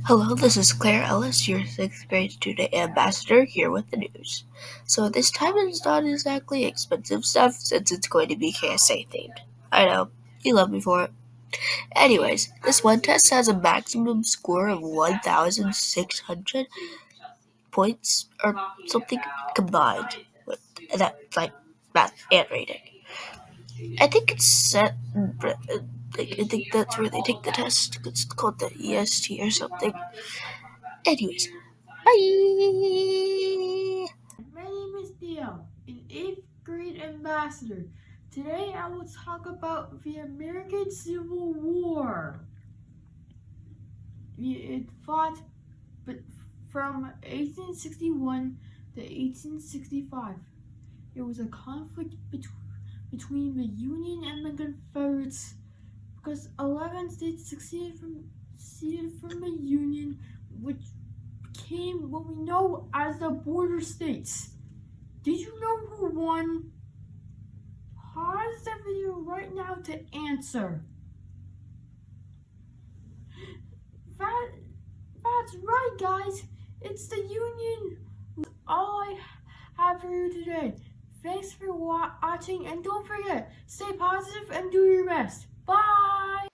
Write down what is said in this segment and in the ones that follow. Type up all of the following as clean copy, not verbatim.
Hello, this is Claire Ellis, your sixth grade student ambassador, here with the news. So this time is not exactly expensive stuff since it's going to be KSA themed. I know, you love me for it. Anyways, this one test has a maximum score of 1,600 points or something combined with that, like math and reading. I think it's set. I think that's where they take the test. It's called the EST or something. Anyways, bye. My name is Theo, an 8th grade ambassador. Today I will talk about the American Civil War. It fought from 1861 to 1865. It was a conflict between the Union and the Confederates because 11 states seceded from the Union, which became what we know as the border states. Did you know who won? Pause the video right now to answer. That, that's right, guys. It's the Union. All I have for you today. Thanks for watching, and don't forget, stay positive and do your best. Bye!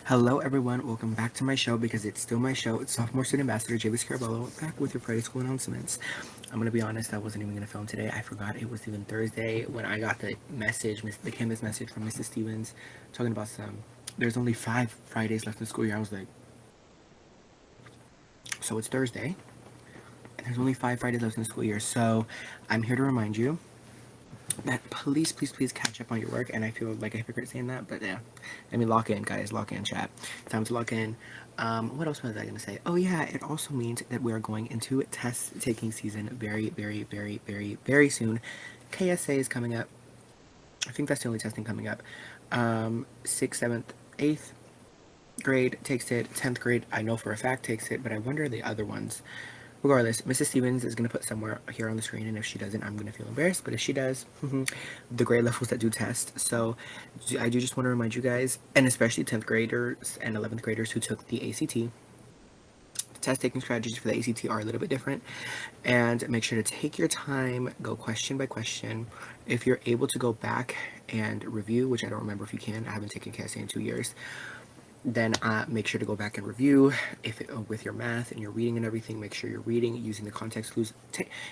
Hello everyone, welcome back to my show because it's still my show. It's Sophomore Student Ambassador Javis Caraballo back with your Friday school announcements. I'm gonna be honest, I wasn't even gonna film today. I forgot it was even Thursday when I got the Canvas message from Mrs. Stevens talking about there's only 5 Fridays left in the school year. I was like, so it's Thursday and there's only 5 Fridays left in the school year. So I'm here to remind you that please catch up on your work. And I feel like a hypocrite saying that, but yeah, I mean, lock in, guys, lock in, chat. Time to lock in. What else was I gonna say? Oh yeah, it also means that we are going into test taking season very soon. KSA is coming up. I think that's the only testing coming up. 6th, 7th, 8th grade takes it. 10th grade, I know for a fact, takes it, but I wonder the other ones. Regardless, Mrs. Stevens is going to put somewhere here on the screen, and if she doesn't, I'm going to feel embarrassed, but if she does, the grade levels that do test. So I do just want to remind you guys, and especially 10th graders and 11th graders who took the ACT, test taking strategies for the ACT are a little bit different, and make sure to take your time, go question by question. If you're able to go back and review, which I don't remember if you can, I haven't taken KSA in 2 years, then make sure to go back and review with your math and your reading and everything. Make sure you're reading using the context clues.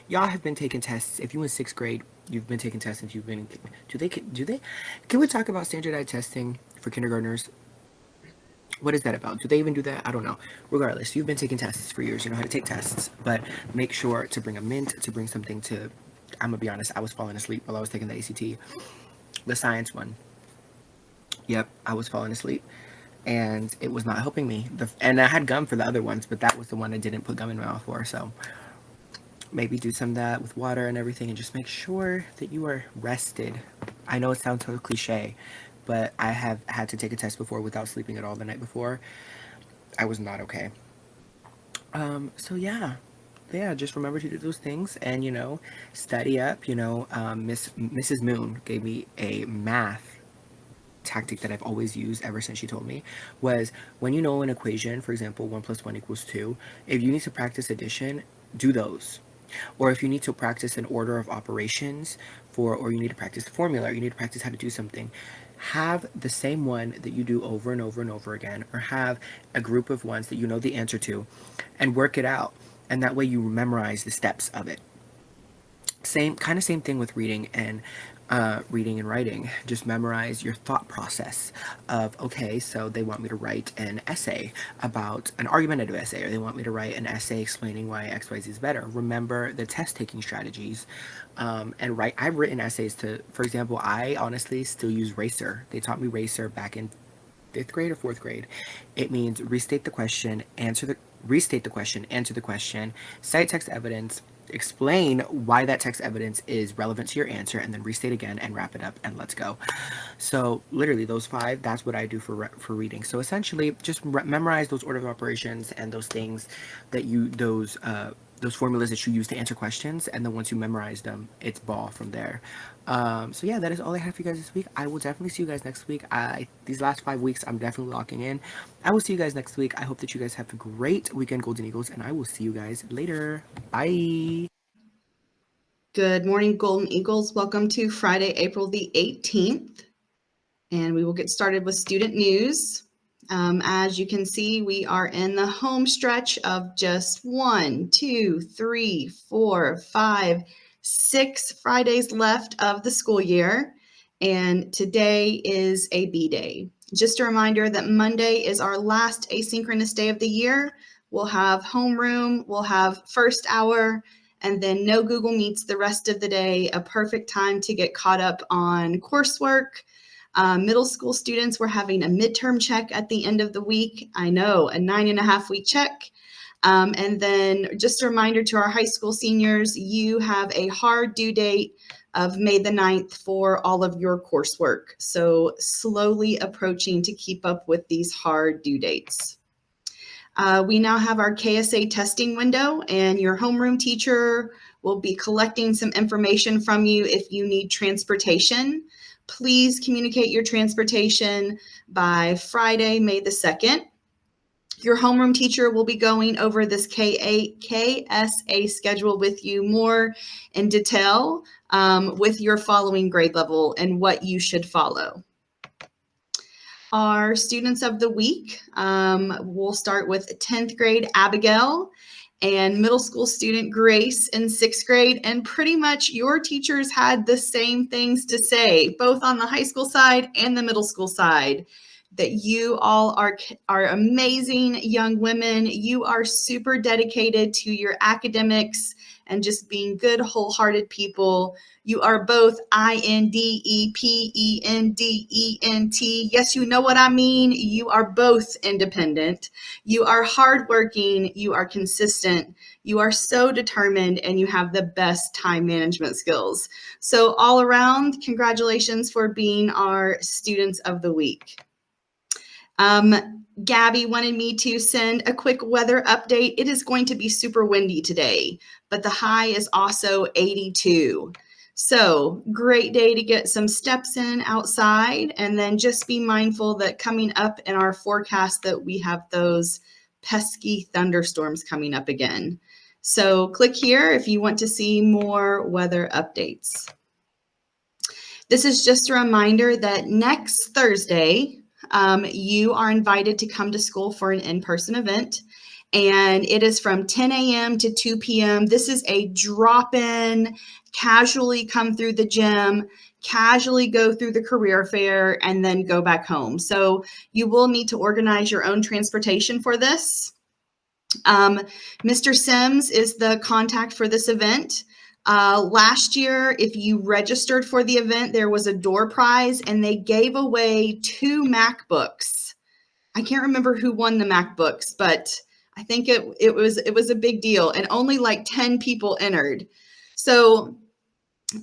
Y'all have been taking tests. If you in 6th grade, you've been taking tests. If you've been, do they? Can we talk about standardized testing for kindergartners? What is that about? Do they even do that? I don't know. Regardless, you've been taking tests for years. You know how to take tests, but make sure to bring a mint, to bring something to. I'm gonna be honest. I was falling asleep while I was taking the ACT, the science one. Yep, I was falling asleep. And it was not helping me. And I had gum for the other ones, but that was the one I didn't put gum in my mouth for. So maybe do some of that with water and everything, and just make sure that you are rested. I know it sounds so cliche, but I have had to take a test before without sleeping at all the night before. I was not okay. So yeah, just remember to do those things, and study up. Mrs. Moon gave me a math tactic that I've always used ever since she told me, was when you know an equation, for example, 1 plus 1 equals 2, if you need to practice addition, do those. Or if you need to practice an order of operations or you need to practice the formula, or you need to practice how to do something, have the same one that you do over and over and over again, or have a group of ones that you know the answer to, and work it out. And that way you memorize the steps of it. Same thing with reading and writing. Just memorize your thought process of, okay, so they want me to write an essay about an argumentative essay, or they want me to write an essay explaining why XYZ is better. Remember the test taking strategies, and write. I've written essays for example, I honestly still use Racer. They taught me Racer back in 5th grade or 4th grade. It means restate the question, answer the question, cite text evidence, explain why that text evidence is relevant to your answer, and then restate again and wrap it up, and let's go. So literally those 5, that's what I do for reading. So essentially just memorize those order of operations and those things that those formulas that you use to answer questions, and then once you memorize them, it's ball from there. So yeah, that is all I have for you guys this week. I will definitely see you guys next week. These last 5 weeks, I'm definitely locking in. I will see you guys next week. I hope that you guys have a great weekend, Golden Eagles, and I will see you guys later. Bye. Good morning, Golden Eagles. Welcome to Friday, April the 18th, and we will get started with student news. As you can see, we are in the home stretch of just 1, 2, 3, 4, 5, 6 Fridays left of the school year, and today is a B day. Just a reminder that Monday is our last asynchronous day of the year. We'll have homeroom, we'll have first hour, and then no Google Meets the rest of the day, a perfect time to get caught up on coursework. Middle school students, we're having a midterm check at the end of the week. I know, a 9.5-week check. And then just a reminder to our high school seniors, you have a hard due date of May the 9th for all of your coursework. So slowly approaching to keep up with these hard due dates. We now have our KSA testing window, and your homeroom teacher will be collecting some information from you if you need transportation. Please communicate your transportation by Friday, May the 2nd. Your homeroom teacher will be going over this KSA schedule with you more in detail with your following grade level and what you should follow. Our students of the week, we'll start with 10th grade Abigail and middle school student Grace in 6th grade. And pretty much your teachers had the same things to say, both on the high school side and the middle school side, that you all are amazing young women. You are super dedicated to your academics and just being good, wholehearted people. You are both INDEPENDENT. Yes, you know what I mean. You are both independent. You are hardworking. You are consistent. You are so determined, and you have the best time management skills. So all around, congratulations for being our students of the week. Gabby wanted me to send a quick weather update. It is going to be super windy today, but the high is also 82. So great day to get some steps in outside, and then just be mindful that coming up in our forecast that we have those pesky thunderstorms coming up again. So click here if you want to see more weather updates. This is just a reminder that next Thursday, you are invited to come to school for an in-person event, and it is from 10 a.m. to 2 p.m. This is a drop-in, casually come through the gym, casually go through the career fair, and then go back home. So you will need to organize your own transportation for this. Mr. Sims is the contact for this event. Last year, if you registered for the event, there was a door prize, and they gave away 2 MacBooks. I can't remember who won the MacBooks, but I think it was a big deal, and only like 10 people entered. So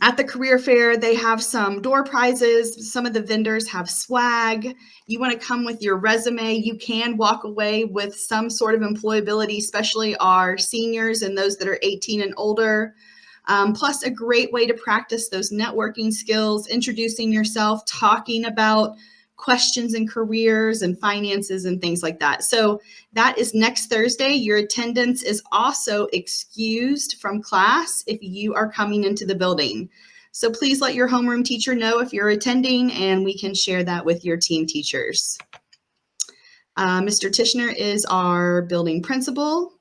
at the career fair, they have some door prizes. Some of the vendors have swag. You want to come with your resume. You can walk away with some sort of employability, especially our seniors and those that are 18 and older. Plus a great way to practice those networking skills, introducing yourself, talking about questions and careers and finances and things like that. So that is next Thursday. Your attendance is also excused from class if you are coming into the building. So please let your homeroom teacher know if you're attending, and we can share that with your team teachers. Mr. Tishner is our building principal.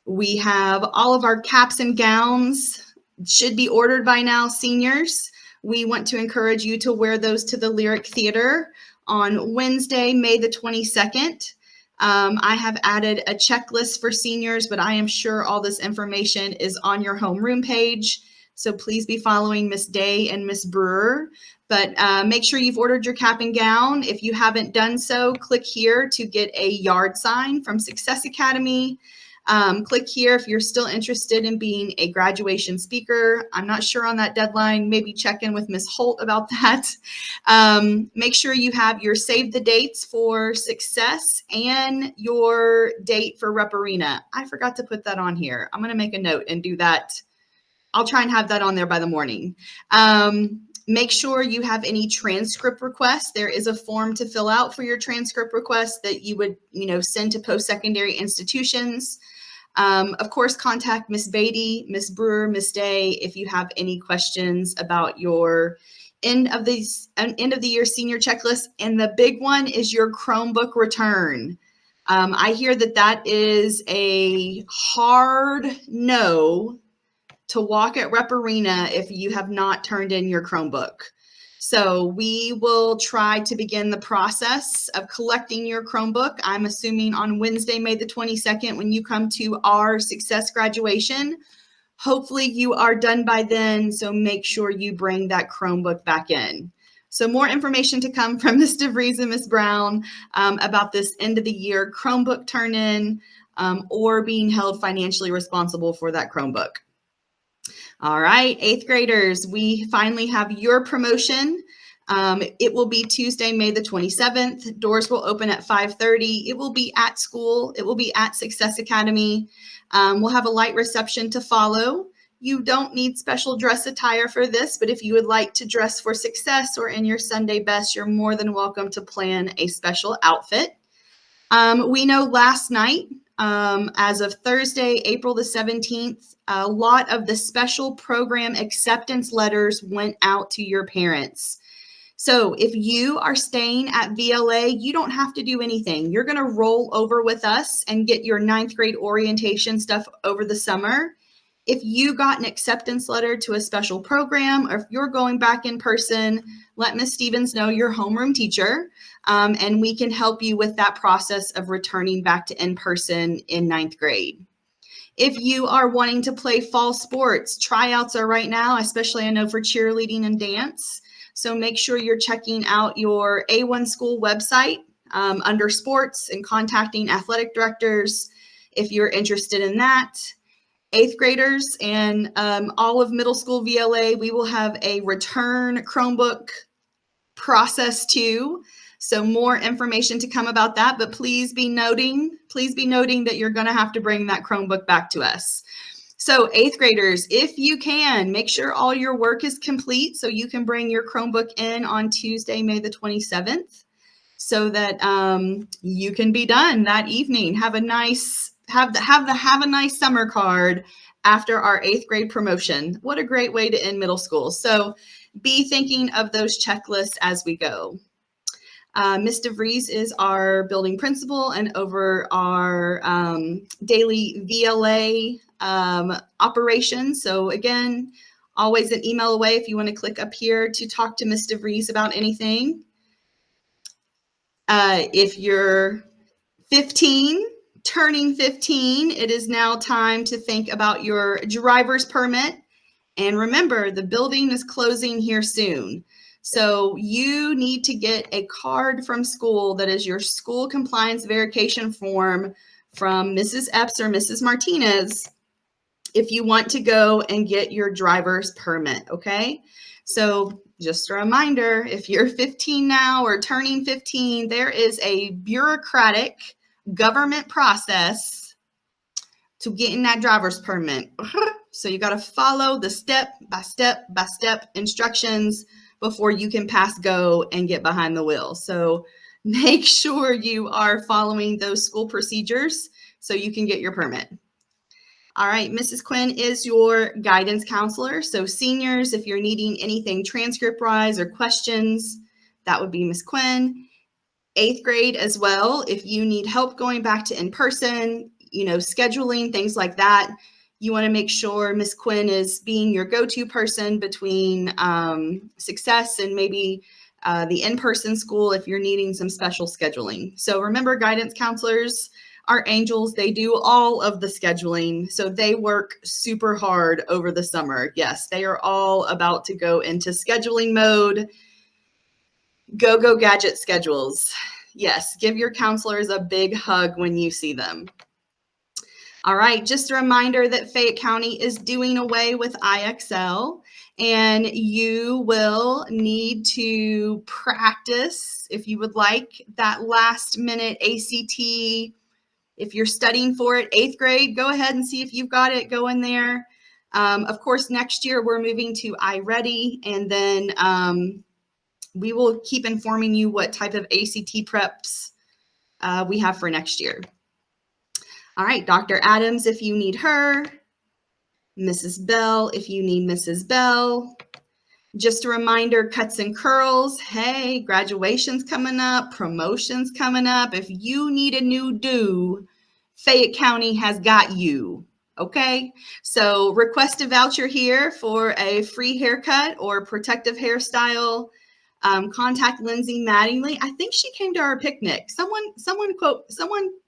We have all of our caps and gowns, should be ordered by now, seniors. We want to encourage you to wear those to the Lyric Theater on Wednesday, May the 22nd. I have added a checklist for seniors, but I am sure all this information is on your homeroom page. So please be following Miss Day and Miss Brewer. But make sure you've ordered your cap and gown. If you haven't done so, click here to get a yard sign from Success Academy. Click here if you're still interested in being a graduation speaker. I'm not sure on that deadline. Maybe check in with Ms. Holt about that. Make sure you have your save the dates for Success and your date for Rep Arena. I forgot to put that on here. I'm going to make a note and do that. I'll try and have that on there by the morning. Make sure you have any transcript requests. There is a form to fill out for your transcript requests that you would, send to post-secondary institutions. Of course, contact Miss Beatty, Miss Brewer, Miss Day if you have any questions about your end of the year senior checklist. And the big one is your Chromebook return. I hear that is a hard no to walk at Rep Arena if you have not turned in your Chromebook. So we will try to begin the process of collecting your Chromebook. I'm assuming on Wednesday, May the 22nd, when you come to our Success graduation. Hopefully you are done by then, so make sure you bring that Chromebook back in. So more information to come from Ms. DeVries and Ms. Brown about this end of the year Chromebook turn-in or being held financially responsible for that Chromebook. All right, 8th graders, we finally have your promotion. It will be Tuesday, May the 27th. Doors will open at 5:30. It will be at school. It will be at Success Academy. We'll have a light reception to follow. You don't need special dress attire for this, but if you would like to dress for Success or in your Sunday best, you're more than welcome to plan a special outfit. We know last night, as of Thursday, April the 17th, a lot of the special program acceptance letters went out to your parents. So if you are staying at VLA, you don't have to do anything. You're going to roll over with us and get your 9th grade orientation stuff over the summer. If you got an acceptance letter to a special program, or if you're going back in person, let Ms. Stevens know, your homeroom teacher, and we can help you with that process of returning back to in-person in 9th grade. If you are wanting to play fall sports, tryouts are right now, especially I know for cheerleading and dance. So make sure you're checking out your A1 school website under sports and contacting athletic directors if you're interested in that. 8th graders and all of middle school VLA, we will have a return Chromebook process too. So more information to come about that, but please be noting that you're going to have to bring that Chromebook back to us. So 8th graders, if you can, make sure all your work is complete so you can bring your Chromebook in on Tuesday, May the 27th, so that you can be done that evening. Have a nice summer card after our 8th grade promotion. What a great way to end middle school. So be thinking of those checklists as we go. Ms. DeVries is our building principal and over our daily VLA operations. So again, always an email away if you want to click up here to talk to Ms. DeVries about anything. If you're 15, turning 15, it is now time to think about your driver's permit. And remember, the building is closing here soon. So you need to get a card from school that is your school compliance verification form from Mrs. Epps or Mrs. Martinez if you want to go and get your driver's permit, okay? So just a reminder, if you're 15 now or turning 15, there is a bureaucratic government process to getting that driver's permit. So you got to follow the step by step instructions before you can pass go and get behind the wheel. So make sure you are following those school procedures so you can get your permit. All right, Mrs. Quinn is your guidance counselor. So seniors, if you're needing anything transcript-wise or questions, that would be Ms. Quinn. 8th grade as well, if you need help going back to in-person, scheduling, things like that, you want to make sure Ms. Quinn is being your go-to person between Success and maybe the in-person school if you're needing some special scheduling. So remember, guidance counselors are angels. They do all of the scheduling. So they work super hard over the summer. Yes, they are all about to go into scheduling mode. Go gadget schedules. Yes, give your counselors a big hug when you see them. All right, just a reminder that Fayette County is doing away with IXL, and you will need to practice if you would like that last minute ACT. If you're studying for it, 8th grade, go ahead and see if you've got it. Go in there. Of course, next year we're moving to iReady, and then we will keep informing you what type of ACT preps we have for next year. All right, Dr. Adams, if you need her. Mrs. Bell, if you need Mrs. Bell. Just a reminder, cuts and curls. Hey, graduation's coming up, promotions coming up. If you need a new do, Fayette County has got you. Okay, so request a voucher here for a free haircut or protective hairstyle. Contact Lindsay Mattingly. I think she came to our picnic. Someone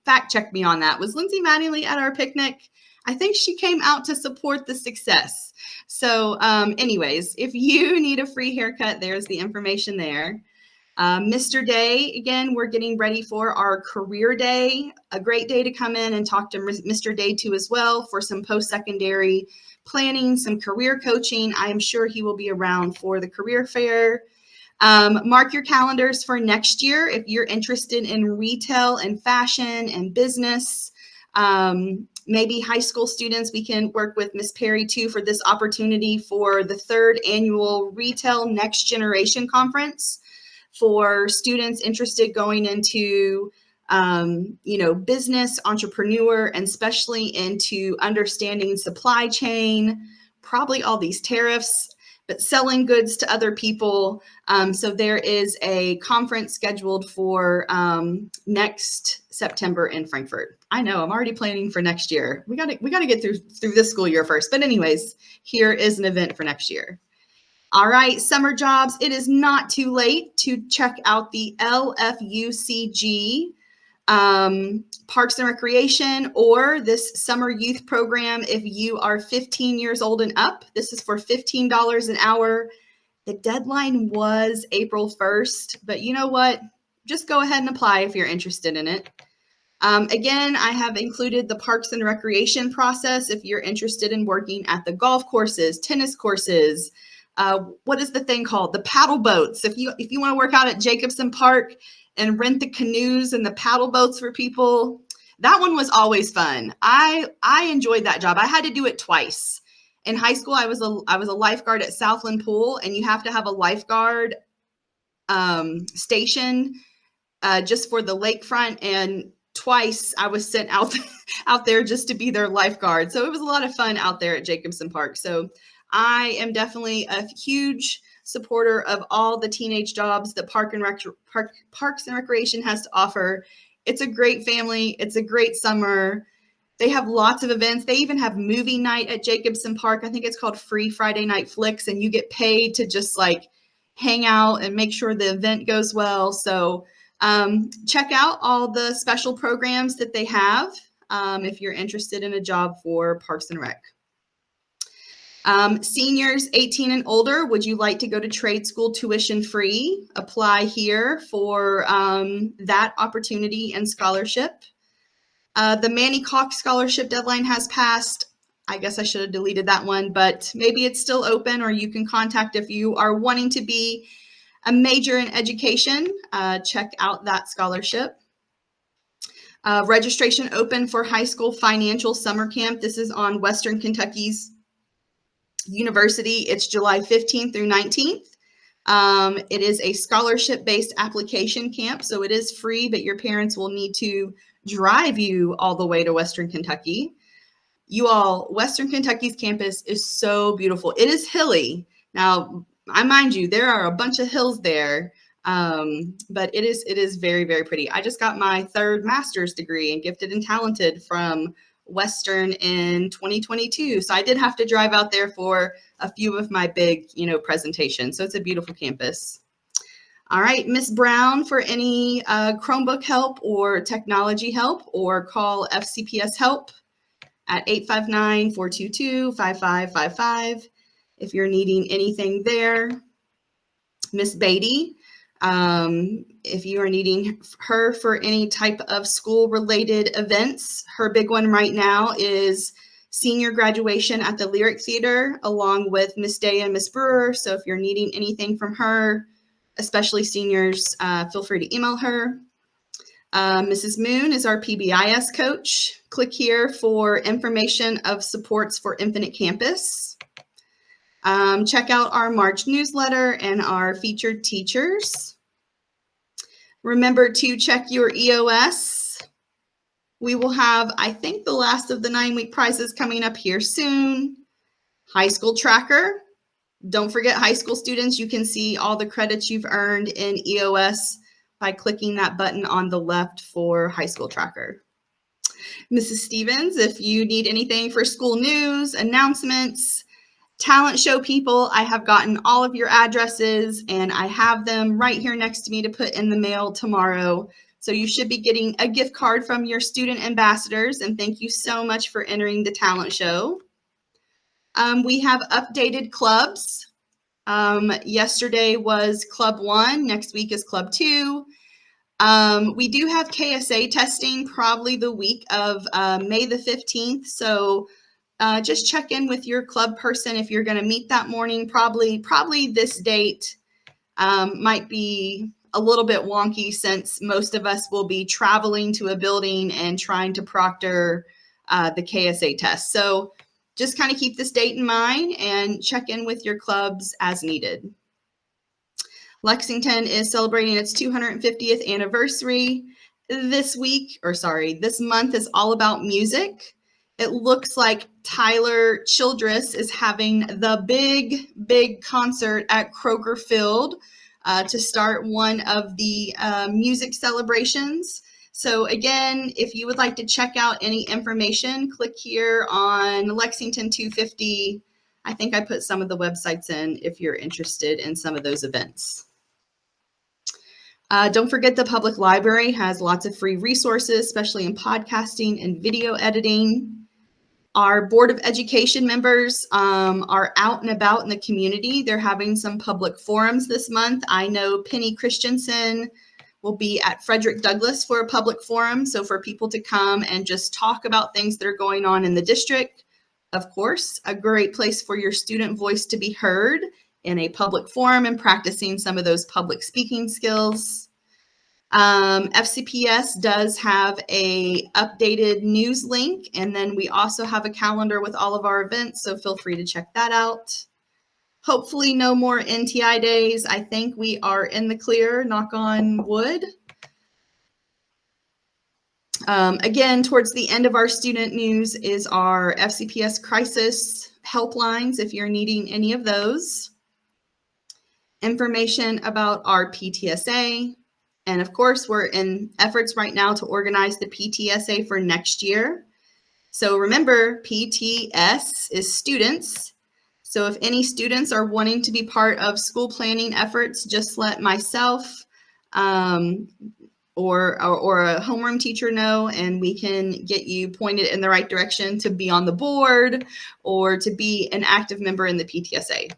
fact check me on that. Was Lindsay Mattingly at our picnic? I think she came out to support the success. So anyways, if you need a free haircut, there's the information there. Mr. Day, again, we're getting ready for our career day, a great day to come in and talk to Mr. Day too as well for some post-secondary planning, some career coaching. I am sure he will be around for the career fair. Mark your calendars for next year if you're interested in retail and fashion and business. Maybe high school students, we can work with Miss Perry too for this opportunity for the 3rd annual Retail Next Generation Conference for students interested going into business, entrepreneur, and especially into understanding supply chain, probably all these tariffs, but selling goods to other people. So there is a conference scheduled for next September in Frankfurt. I know, I'm already planning for next year. We gotta get through this school year first. But anyways, here is an event for next year. All right, summer jobs. It is not too late to check out the LFUCG Parks and Recreation or this summer youth program if you are 15 years old and up. This is for $15 an hour. The deadline was April 1st, but you know what? Just go ahead and apply if you're interested in it. Again, I have included the Parks and Recreation process if you're interested in working at the golf courses, tennis courses. What is the thing called? The paddle boats. If you want to work out at Jacobson Park and rent the canoes and the paddle boats for people, that one was always fun. I enjoyed that job. I had to do it twice. In high school, I was a lifeguard at Southland Pool, and you have to have a lifeguard station just for the lakefront. And twice I was sent out there just to be their lifeguard. So it was a lot of fun out there at Jacobson Park. So I am definitely a huge supporter of all the teenage jobs that Parks and Recreation has to offer. It's a great family. It's a great summer. They have lots of events. They even have movie night at Jacobson Park. I think it's called Free Friday Night Flicks, and you get paid to just like hang out and make sure the event goes well. So check out all the special programs that they have if you're interested in a job for Parks and Rec. Seniors 18 and older, would you like to go to trade school tuition free? Apply here for that opportunity and scholarship. The Manny Cox scholarship deadline has passed. I guess I should have deleted that one, but maybe it's still open, or you can contact if you are wanting to be a major in education. Check out that scholarship. Registration open for high school financial summer camp. This is on Western Kentucky's University. It's July 15th through 19th. It is a scholarship-based application camp, so it is free, but your parents will need to drive you all the way to Western Kentucky. You all, Western Kentucky's campus is so beautiful. It is hilly. Now, I mind you, there are a bunch of hills there, but it is very, very pretty. I just got my 3rd master's degree in gifted and talented from Western in 2022. So I did have to drive out there for a few of my big, presentations. So it's a beautiful campus. All right, Miss Brown, for any Chromebook help or technology help, or call FCPS help at 859-422-5555 if you're needing anything there. Miss Beatty, If you are needing her for any type of school-related events, her big one right now is senior graduation at the Lyric Theater, along with Miss Day and Miss Brewer. So if you're needing anything from her, especially seniors, feel free to email her. Mrs. Moon is our PBIS coach. Click here for information of supports for Infinite Campus. Check out our March newsletter and our featured teachers. Remember to check your EOS. We will have, I think, the last of the 9-week prizes coming up here soon. High school tracker. Don't forget, high school students, you can see all the credits you've earned in EOS by clicking that button on the left for high school tracker. Mrs. Stevens, if you need anything for school news, announcements, talent show people, I have gotten all of your addresses and I have them right here next to me to put in the mail tomorrow. So you should be getting a gift card from your student ambassadors, and thank you so much for entering the talent show. We have updated clubs. Yesterday was Club 1, next week is Club 2. We do have KSA testing probably the week of May the 15th. So just check in with your club person if you're going to meet that morning. Probably this date might be a little bit wonky since most of us will be traveling to a building and trying to proctor the KSA test. So just kind of keep this date in mind and check in with your clubs as needed. Lexington is celebrating its 250th anniversary this month is all about music. It looks like Tyler Childress is having the big concert at Kroger Field to start one of the music celebrations. So again, if you would like to check out any information, click here on Lexington 250. I think I put some of the websites in if you're interested in some of those events. Don't forget the public library has lots of free resources, especially in podcasting and video editing. Our Board of Education members are out and about in the community. They're having some public forums this month. I know Penny Christensen will be at Frederick Douglass for a public forum. So for people to come and just talk about things that are going on in the district. Of course, a great place for your student voice to be heard in a public forum and practicing some of those public speaking skills. FCPS does have a updated news link, and then we also have a calendar with all of our events, so feel free to check that out. Hopefully no more NTI days. I think we are in the clear, knock on wood. Again, towards the end of our student news is our FCPS crisis helplines if you're needing any of those. Information about our PTSA. And of course, we're in efforts right now to organize the PTSA for next year. So remember, PTS is students. So if any students are wanting to be part of school planning efforts, just let myself or a homeroom teacher know, and we can get you pointed in the right direction to be on the board or to be an active member in the PTSA.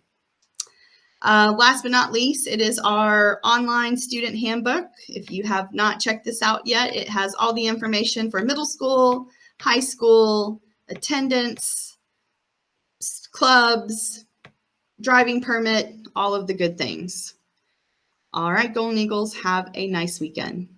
Last but not least, it is our online student handbook. If you have not checked this out yet, it has all the information for middle school, high school, attendance, clubs, driving permit, all of the good things. All right, Golden Eagles, have a nice weekend.